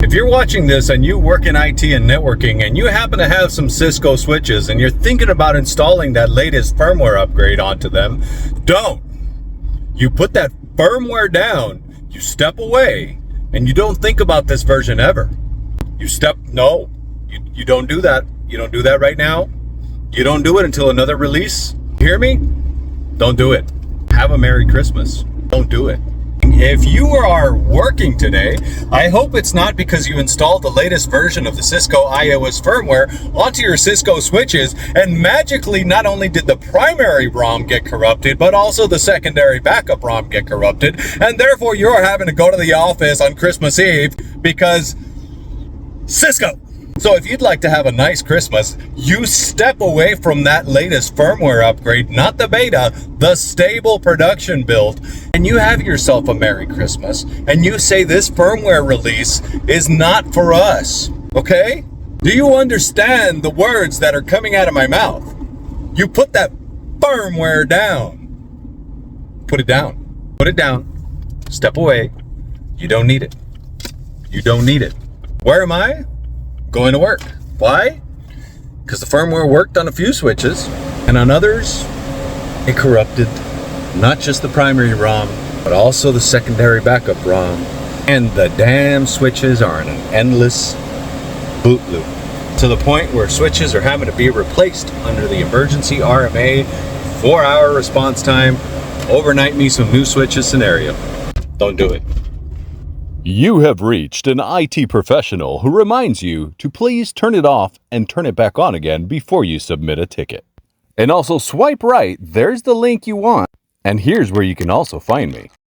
If you're watching this and you work in IT and networking and you happen to have some Cisco switches and you're thinking about installing that latest firmware upgrade onto them, don't. You put that firmware down, you step away, and you don't think about this version ever. No, you don't do that. You don't do that right now. You don't do it until another release. Hear me? Don't do it. Have a Merry Christmas. Don't do it. If you are working today, I hope it's not because you installed the latest version of the Cisco iOS firmware onto your Cisco switches and magically not only did the primary ROM get corrupted, but also the secondary backup ROM get corrupted, and therefore you're having to go to the office on Christmas Eve because Cisco. So if you'd like to have a nice Christmas, you step away from that latest firmware upgrade, not the beta, the stable production build, and you have yourself a Merry Christmas, and you say this firmware release is not for us, okay? Do you understand the words that are coming out of my mouth? You put that firmware down. Put it down. Put it down. Step away. You don't need it. You don't need it. Where am I? Going to work. Why? Because the firmware worked on a few switches, and on others, it corrupted not just the primary ROM, but also the secondary backup ROM. And the damn switches are in an endless boot loop, to the point where switches are having to be replaced under the emergency RMA 4-hour response time, overnight me some new switches scenario. Don't do it. You have reached an IT professional who reminds you to please turn it off and turn it back on again before you submit a ticket. And also swipe right, there's the link you want, and here's where you can also find me.